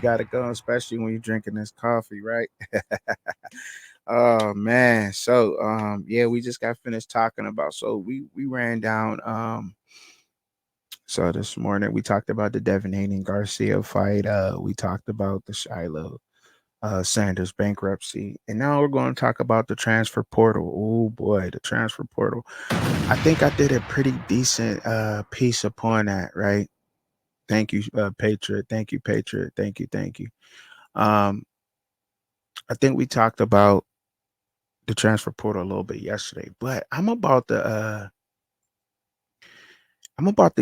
Gotta go, especially when you're drinking this coffee, right? Oh man. Yeah, we just got finished talking about we ran down so this morning we talked about the Devin Haney Garcia fight. We talked about the Shiloh Sanders bankruptcy. And now we're going to talk about the transfer portal. Oh boy, the transfer portal. I think I did a pretty decent piece upon that, right? Thank you, Patriot. Thank you, Patriot. Thank you, thank you. Um, I think we talked about the transfer portal a little bit yesterday, but I'm about to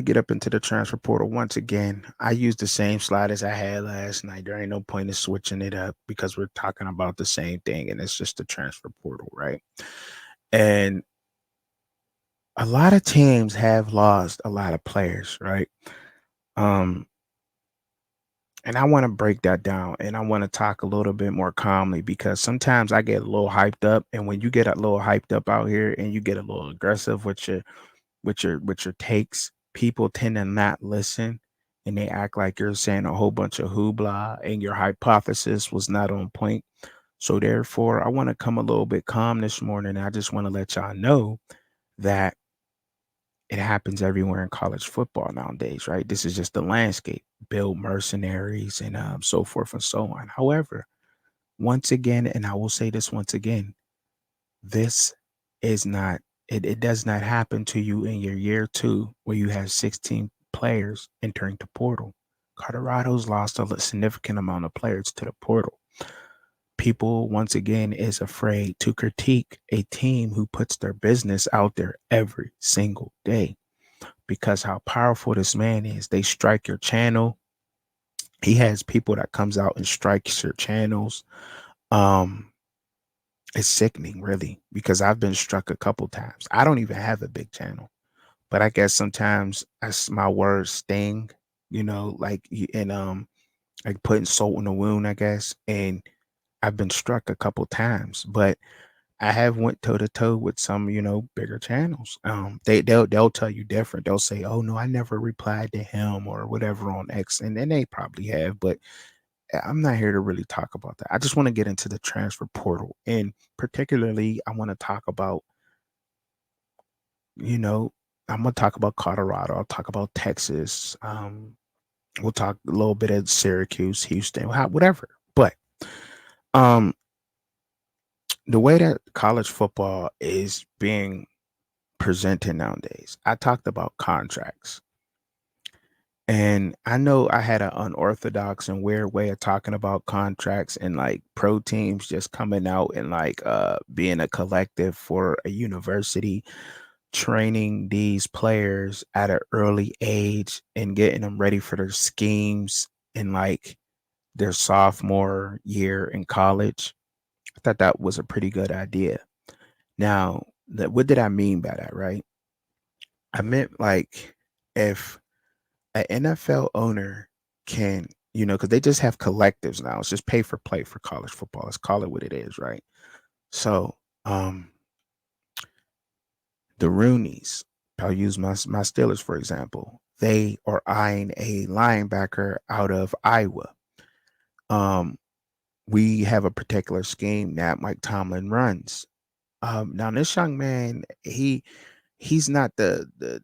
get up into the transfer portal once again. I used the same slide as I had last night. There ain't no point in switching it up because we're talking about the same thing, and it's just the transfer portal, right? And a lot of teams have lost a lot of players, right? Um, and I want to break that down and I want to talk a little bit more calmly because sometimes I get a little hyped up. And when you get a little hyped up out here and you get a little aggressive with your takes, people tend to not listen and they act like you're saying a whole bunch of hoopla and your hypothesis was not on point. So therefore, I want to come a little bit calm this morning. I just want to let y'all know that it happens everywhere in college football nowadays, right? This is just the landscape. Build mercenaries and so forth and so on. However, once again, and I will say this once again, this is not it does not happen to you in your year two where you have 16 players entering the portal. Colorado's lost a significant amount of players to the portal. People once again is afraid to critique a team who puts their business out there every single day because how powerful this man is. They strike your channel. He has people that comes out and strikes your channels. Um, it's sickening, really, because I've been struck a couple times. I don't even have a big channel, but I guess sometimes my words sting, like putting salt in the wound, I guess. And I've been struck a couple times, but I have went toe to toe with some, bigger channels. They'll tell you different. They'll say, "Oh no, I never replied to him or whatever on X," and then they probably have. But I'm not here to really talk about that. I just want to get into the transfer portal, and particularly, I want to talk about, you know, I'm gonna talk about Colorado. I'll talk about Texas. We'll talk a little bit of Syracuse, Houston, whatever. But um, the way that college football is being presented nowadays. I talked about contracts. And I know I had an unorthodox and weird way of talking about contracts and like pro teams just coming out and like being a collective for a university, training these players at an early age and getting them ready for their schemes in like their sophomore year in college. I thought that was a pretty good idea. Now, what did I mean by that, right? I meant like if an NFL owner can, because they just have collectives now. It's just pay for play for college football. Let's call it what it is, right? So, the Roonies, I'll use my Steelers for example. They are eyeing a linebacker out of Iowa. Um, we have a particular scheme that Mike Tomlin runs. Now this young man, he's not the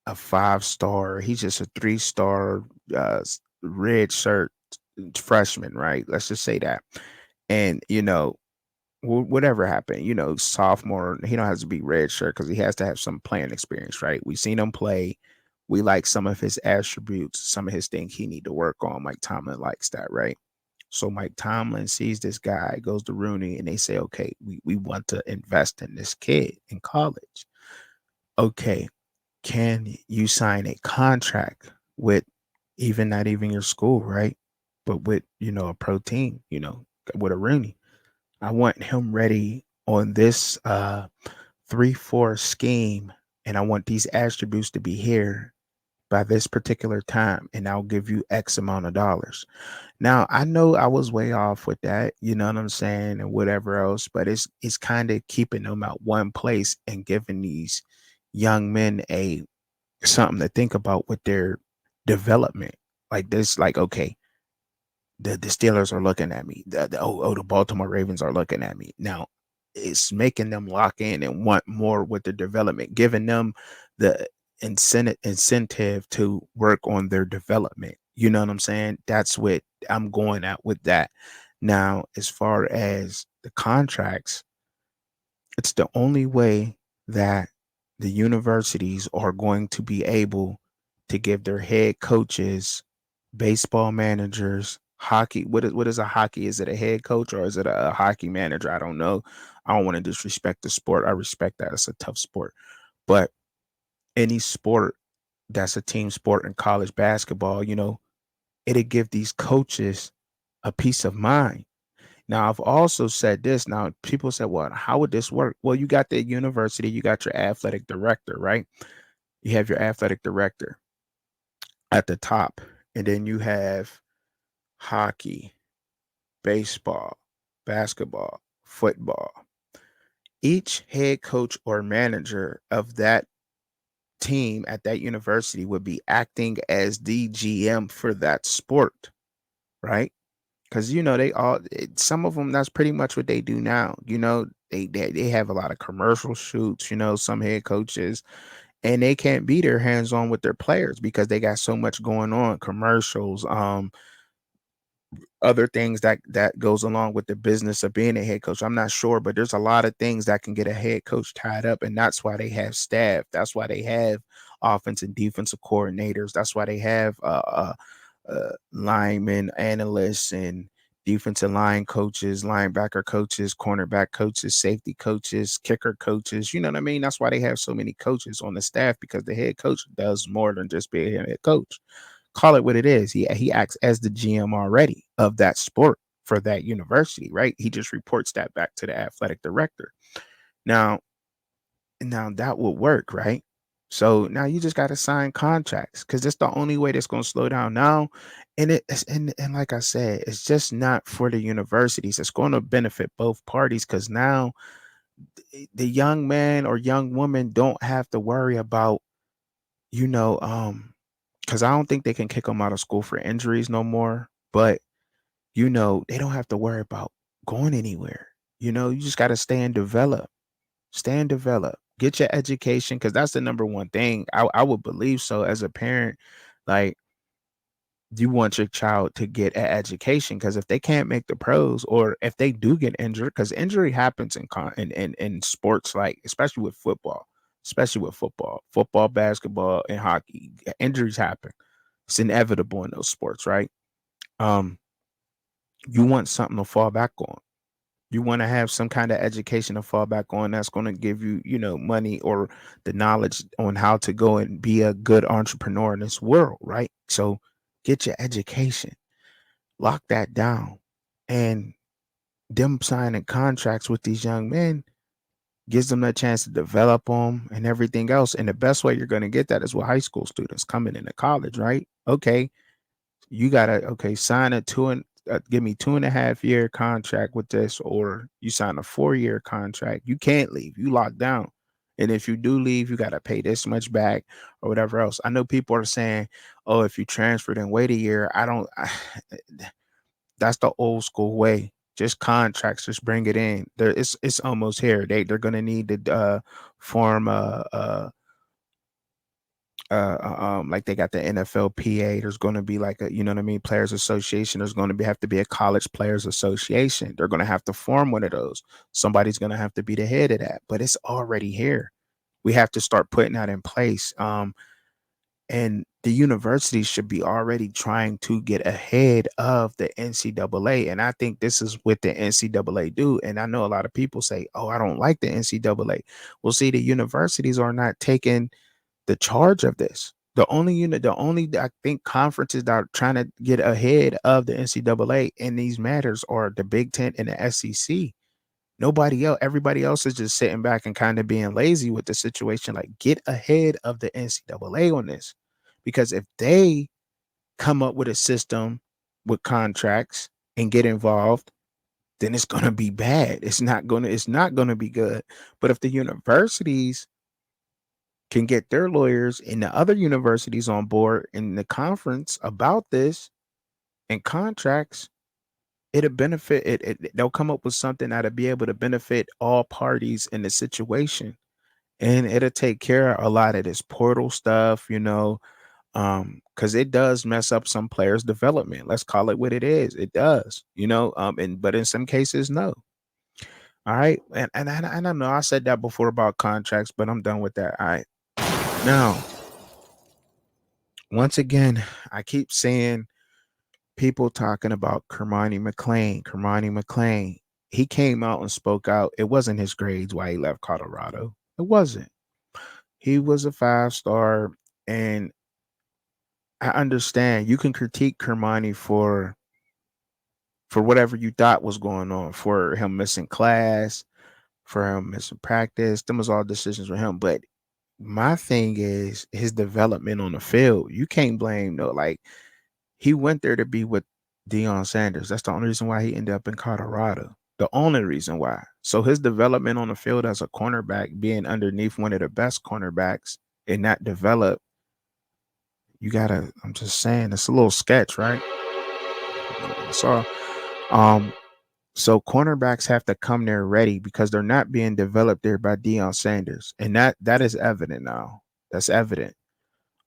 a 5 star. He's just a 3 star red shirt freshman, right? Let's just say that. And whatever happened, sophomore, he don't have to be red shirt because he has to have some playing experience, right? We seen him play. We like some of his attributes, some of his things he need to work on. Mike Tomlin likes that, right? So Mike Tomlin sees this guy, goes to Rooney, and they say, okay, we want to invest in this kid in college. Okay, can you sign a contract with even not even your school, right? But with, a pro team, with a Rooney. I want him ready on this 3-4 scheme, and I want these attributes to be here by this particular time, and I'll give you X amount of dollars. Now I know I was way off with that, you know what I'm saying, and whatever else, but it's kind of keeping them at one place and giving these young men a something to think about with their development. Like this, like, okay, the Steelers are looking at me. The Baltimore Ravens are looking at me. Now, it's making them lock in and want more with the development, giving them the incentive to work on their development. You know what I'm saying? That's what I'm going at with that. Now, as far as the contracts, it's the only way that the universities are going to be able to give their head coaches, baseball managers, hockey. What is a hockey? Is it a head coach or is it a hockey manager? I don't know. I don't want to disrespect the sport. I respect that. It's a tough sport. But any sport that's a team sport in college basketball, it'll give these coaches a peace of mind. Now, I've also said this. Now, people said, well, how would this work? Well, you got the university, you got your athletic director, right? You have your athletic director at the top, and then you have hockey, baseball, basketball, football. Each head coach or manager of that team at that university would be acting as the GM for that sport, right? Because some of them, that's pretty much what they do now. They have a lot of commercial shoots. Some head coaches, and they can't be their hands on with their players because they got so much going on, commercials, other things that goes along with the business of being a head coach. I'm not sure, but there's a lot of things that can get a head coach tied up, and that's why they have staff. That's why they have offense and defensive coordinators. That's why they have linemen, analysts, and defensive line coaches, linebacker coaches, cornerback coaches, safety coaches, kicker coaches. You know what I mean? That's why they have so many coaches on the staff, because the head coach does more than just be a head coach. Call it what it is. He acts as the GM already of that sport for that university, right? He just reports that back to the athletic director. Now, now that would work, right? So now you just got to sign contracts, because that's the only way that's going to slow down now. And like I said, it's just not for the universities. It's going to benefit both parties, because now the young man or young woman don't have to worry about, you know, because I don't think they can kick them out of school for injuries no more. But they don't have to worry about going anywhere. You just got to stay and develop. Stay and develop. Get your education, because that's the number one thing. I would believe so as a parent. Like, you want your child to get an education, because if they can't make the pros, or if they do get injured, because injury happens in sports, like especially with football, basketball, and hockey. Injuries happen. It's inevitable in those sports, right? Um, you want something to fall back on. You want to have some kind of education to fall back on that's going to give you, money or the knowledge on how to go and be a good entrepreneur in this world, right? So get your education, lock that down, and them signing contracts with these young men gives them a chance to develop them and everything else. And the best way you're going to get that is with high school students coming into college, right? Okay, you gotta sign a give me 2.5 year contract with this, or you sign a 4 year contract. You can't leave. You locked down. And if you do leave, you gotta pay this much back or whatever else. I know people are saying, oh, if you transferred and wait a year, that's the old school way. Just contracts, just bring it in. It's almost here. They're gonna need to form like they got the NFLPA. There's going to be like a, what I mean, players association. There's going to have to be a college players association. They're going to have to form one of those. Somebody's going to have to be the head of that, but it's already here. We have to start putting that in place. And the universities should be already trying to get ahead of the NCAA. And I think this is what the NCAA do. And I know a lot of people say, oh, I don't like the NCAA. Well, see, the universities are not taking the charge of this. The only I think conferences that are trying to get ahead of the NCAA in these matters are the Big Ten and the SEC. Nobody else, everybody else is just sitting back and kind of being lazy with the situation. Like, get ahead of the NCAA on this. Because if they come up with a system with contracts and get involved, then it's gonna be bad. It's not gonna be good. But if the universities can get their lawyers and the other universities on board in the conference about this, And contracts, it'll benefit they'll come up with something that'll be able to benefit all parties in the situation. And it'll take care of a lot of this portal stuff, because it does mess up some players' development. Let's call it what it is. It does, and but in some cases, no. All right. And I know I said that before about contracts, but I'm done with that. All right. Now, once again, I keep saying people talking about Kermani McLean. Kermani McLean. He came out and spoke out. It wasn't his grades why he left Colorado. It wasn't. He was a 5-star, and I understand you can critique Kermani for whatever you thought was going on, for him missing class, for him missing practice. Them was all decisions for him. But my thing is his development on the field. You can't blame no, like, he went there to be with Deion Sanders. That's the only reason why he ended up in Colorado. The only reason why. So his development on the field as a cornerback, being underneath one of the best cornerbacks and not develop, you gotta. I'm just saying, it's a little sketch, right? So, um, so cornerbacks have to come there ready because they're not being developed there by Deion Sanders, and that is evident now. That's evident.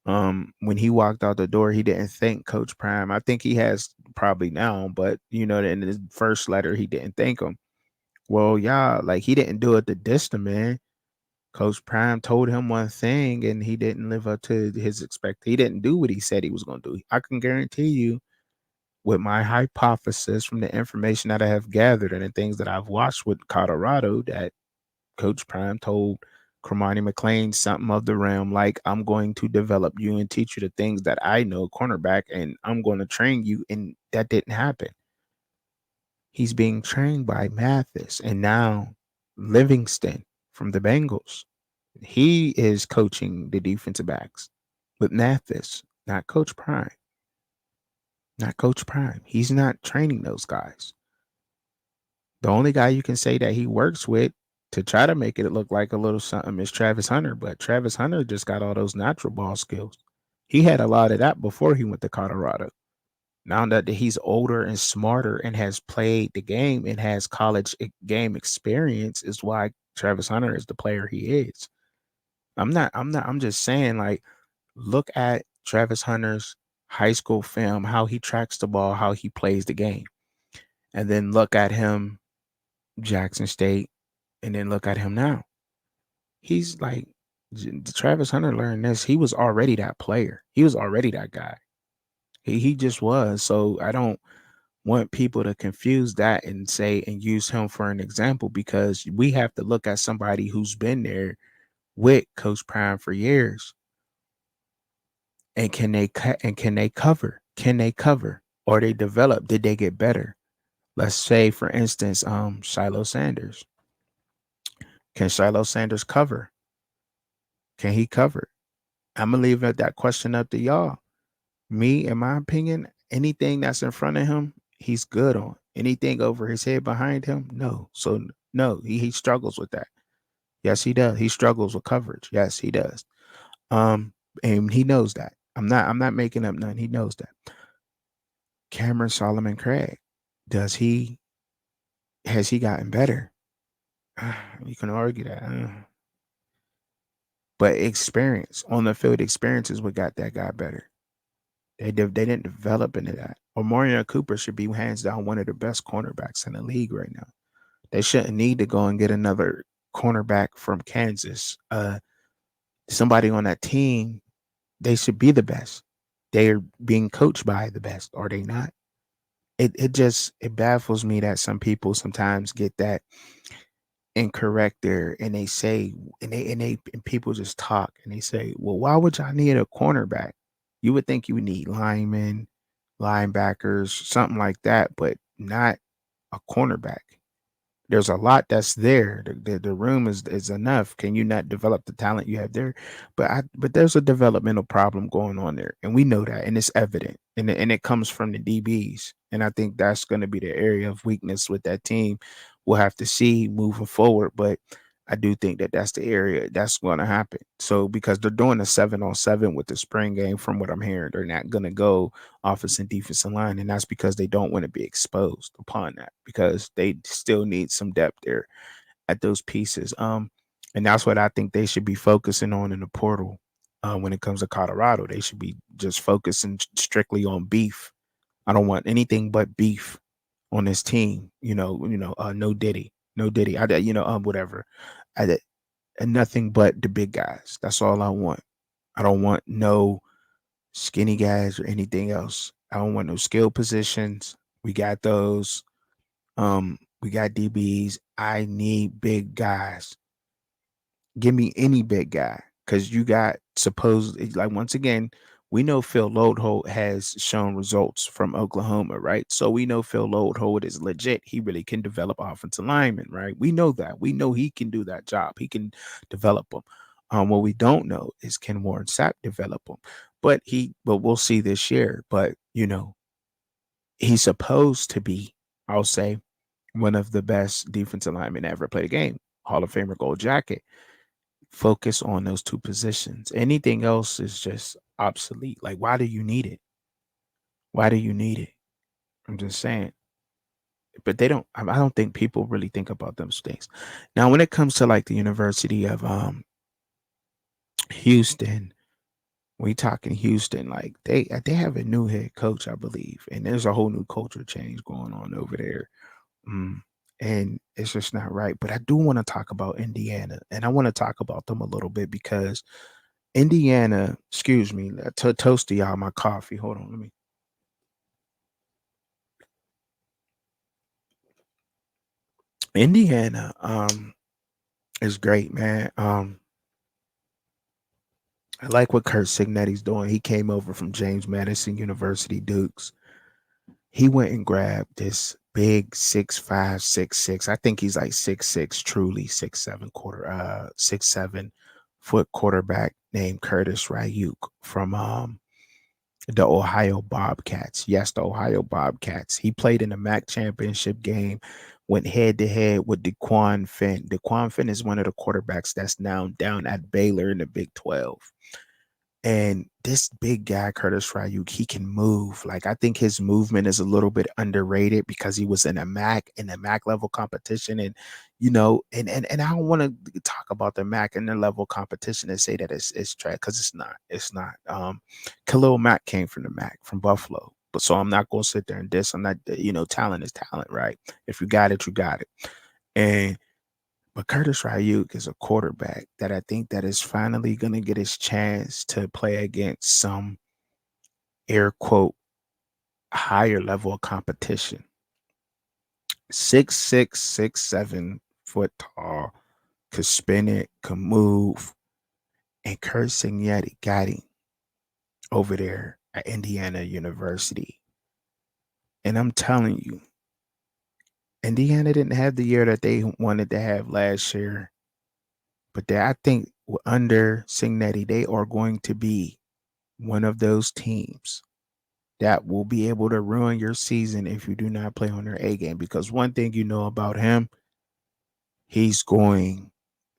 When he walked out the door, he didn't thank Coach Prime. I think he has probably now, but in his first letter, he didn't thank him. Well, yeah, like he didn't do it to diss the man. Coach Prime told him one thing and he didn't live up to his expect. He didn't do what he said he was going to do. I can guarantee you, with my hypothesis from the information that I have gathered and the things that I've watched with Colorado, that Coach Prime told Cormani McLean something of the realm like, I'm going to develop you and teach you the things that I know, cornerback, and I'm going to train you. And that didn't happen. He's being trained by Mathis and now Livingston from the Bengals. He is coaching the defensive backs with Mathis, not Coach Prime. Not Coach Prime. He's not training those guys. The only guy you can say that he works with to try to make it look like a little something is Travis Hunter, but Travis Hunter just got all those natural ball skills. He had a lot of that before he went to Colorado. Now that he's older and smarter and has played the game and has college game experience is why Travis Hunter is the player he is. I'm just saying, like, look at Travis Hunter's high school film, how he tracks the ball, how he plays the game. And then look at him, Jackson State, and then look at him now. He's like, Travis Hunter learned this. He was already that player. He was already that guy. He just was. So I don't want people to confuse that and say and use him for an example, because we have to look at somebody who's been there with Coach Prime for years. And can they cut and can they cover? Can they cover? Or they develop? Did they get better? Let's say, for instance, Shiloh Sanders. Can Shiloh Sanders cover? Can he cover? I'm gonna leave that question up to y'all. Me, in my opinion, anything that's in front of him, he's good on. Anything over his head behind him, no. So no, he struggles with that. Yes, he does. He struggles with coverage. Yes, he does. And he knows that. I'm not making up none. He knows that. Cameron Solomon Craig, does he has he gotten better? You can argue that. But experience on the field, experience is what got that guy better. They didn't develop into that. Omarion Cooper should be hands down one of the best cornerbacks in the league right now. They shouldn't need to go and get another cornerback from Kansas. Somebody on that team, they should be the best. They're being coached by the best, are they not? It baffles me that some people sometimes get that incorrect there, and they say and people just talk and they say, well, why would y'all need a cornerback? You would think you would need linemen, linebackers, something like that, but not a cornerback. There's a lot that's there. The room is enough. Can you not develop the talent you have there? But there's a developmental problem going on there, and we know that, and it's evident, and it comes from the DBs, and I think that's going to be the area of weakness with that team. We'll have to see moving forward, but I do think that that's the area that's going to happen. So because they're doing a 7-on-7 with the spring game, from what I'm hearing, they're not going to go offense and defensive line, and that's because they don't want to be exposed upon that because they still need some depth there at those pieces. And that's what I think they should be focusing on in the portal. When it comes to Colorado, they should be just focusing strictly on beef. I don't want anything but beef on this team. No Diddy, no Diddy. Whatever. I and nothing but the big guys. That's all I want. I don't want no skinny guys or anything else. I don't want no skill positions. We got those. We got DBs. I need big guys. Give me any big guy because you got supposed like once again, we know Phil Loadholt has shown results from Oklahoma, right? So we know Phil Loadholt is legit. He really can develop offensive linemen, right? We know that. We know he can do that job. He can develop them. What we don't know is can Warren Sapp develop them? But we'll see this year. But he's supposed to be, I'll say, one of the best defensive linemen ever played a game. Hall of Famer Gold Jacket. Focus on those two positions. Anything else is just obsolete. Like, why do you need it? Why do you need it? I'm just saying. But they don't. I don't think people really think about those things. Now, when it comes to like the University of Houston, we talking Houston, like they have a new head coach, I believe, and there's a whole new culture change going on over there. Mm, and it's just not right. But I do want to talk about Indiana, and I want to talk about them a little bit because Indiana, excuse me, to toast to y'all my coffee. Hold on, let me. Indiana, is great, man. I like what Kurt Signetti's doing. He came over from James Madison University, Dukes. He went and grabbed this big 6'5", 6'6". I think he's like 6'6", truly 6'7" quarterback named Curtis Ryuk from the Ohio Bobcats. Yes, the Ohio Bobcats. He played in the MAC championship game, went head to head with DeQuan Finn. DeQuan Finn is one of the quarterbacks that's now down at Baylor in the Big 12. And this big guy, Curtis Ryuk, he can move. Like, I think his movement is a little bit underrated because he was in a MAC level competition. And, and I don't want to talk about the MAC and the level competition and say that it's trash because it's not. It's not. Khalil Mack came from the MAC from Buffalo. But so I'm not gonna sit there and diss. I'm not, talent is talent, right? If you got it, you got it. And but Curtis Ryuk is a quarterback that I think that is finally going to get his chance to play against some air quote higher level of competition. 6'6", 6'7" tall, could spin it, could move, and Kurt Signetti got him over there at Indiana University. And I'm telling you, Indiana didn't have the year that they wanted to have last year. But I think under Signetti, they are going to be one of those teams that will be able to ruin your season if you do not play on their A game. Because one thing you know about him, he's going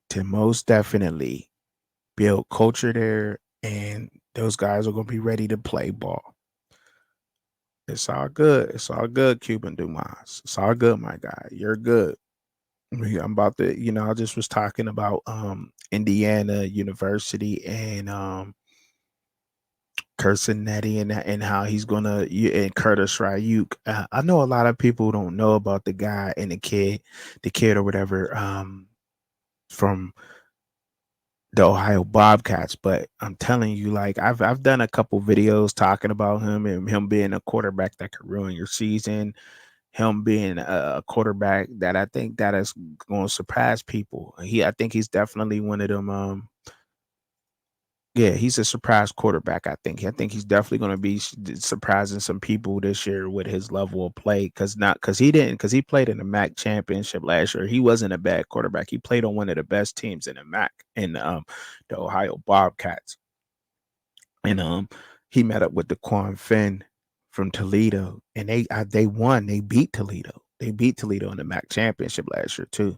to most definitely build culture there, and those guys are going to be ready to play ball. It's all good. It's all good, Cuban Dumas. It's all good, my guy. You're good. I'm about to, I just was talking about Indiana University and Kirsinetti and how he's gonna and Curtis Ryuk. I know a lot of people don't know about the guy and the kid or whatever from the Ohio Bobcats, but I'm telling you, like I've done a couple videos talking about him and him being a quarterback that could ruin your season. Him being a quarterback that I think that is going to surprise people. I think he's definitely one of them. Yeah, he's a surprise quarterback. I think he's definitely going to be surprising some people this year with his level of play. Because he played in the MAC championship last year. He wasn't a bad quarterback. He played on one of the best teams in the MAC in the Ohio Bobcats, and he met up with the Quan Finn from Toledo, and they won. They beat Toledo. They beat Toledo in the MAC championship last year too.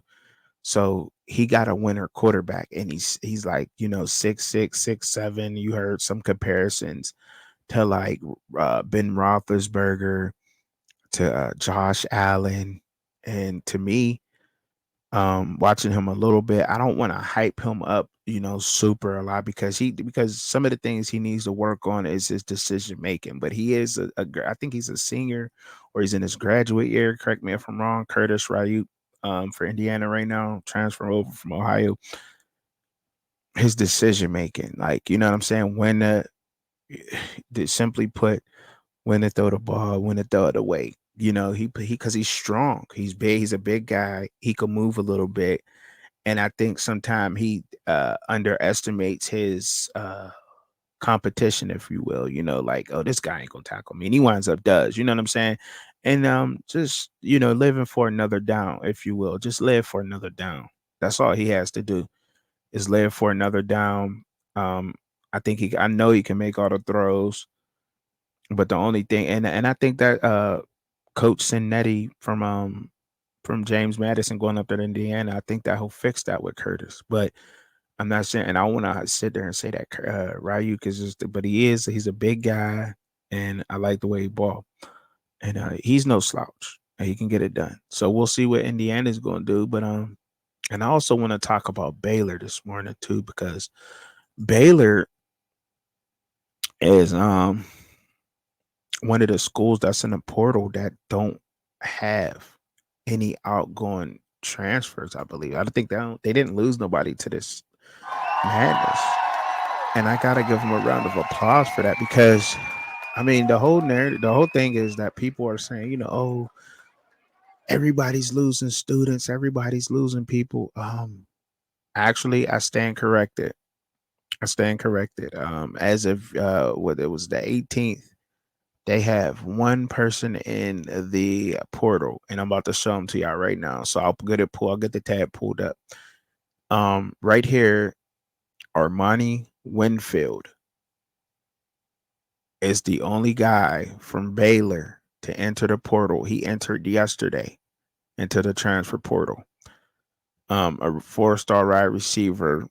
So he got a winner quarterback, and he's like, 6'6", 6'7". You heard some comparisons to like Ben Roethlisberger, to Josh Allen, and to me, watching him a little bit, I don't want to hype him up, super a lot, because some of the things he needs to work on is his decision making. But he is I think he's a senior, or he's in his graduate year. Correct me if I'm wrong. Curtis Ryuk, for Indiana right now, transfer over from Ohio. His decision making, like, you know what I'm saying, when simply put, when to throw the ball, when to throw it away. He because he's strong, he's big, he's a big guy, he can move a little bit. And I think sometimes he underestimates his competition, if you will. Like, oh, this guy ain't gonna tackle me, and he winds up does. You know what I'm saying? And just living for another down, if you will. Just live for another down. That's all he has to do, is live for another down. Um, I think I know he can make all the throws, but the only thing, and I think that Coach Cincinnati from James Madison going up there to Indiana, I think that he'll fix that with Curtis. But I'm not saying, and I want to sit there and say that Ryuk is just, but he's a big guy, and I like the way he ball, and he's no slouch, and he can get it done. So we'll see what Indiana's going to do. But and I also want to talk about Baylor this morning too, because Baylor is one of the schools that's in the portal that don't have any outgoing transfers, I believe. I don't think they didn't lose nobody to this madness. And I gotta give them a round of applause for that, because I mean, the whole narrative, the whole thing is that people are saying, oh, everybody's losing students, everybody's losing people. Actually, I stand corrected. I stand corrected. As of what, it was the 18th, they have one person in the portal, and I'm about to show them to y'all right now. So I'll get the tab pulled up. Right here, Armani Winfield is the only guy from Baylor to enter the portal. He entered yesterday into the transfer portal. A 4-star wide receiver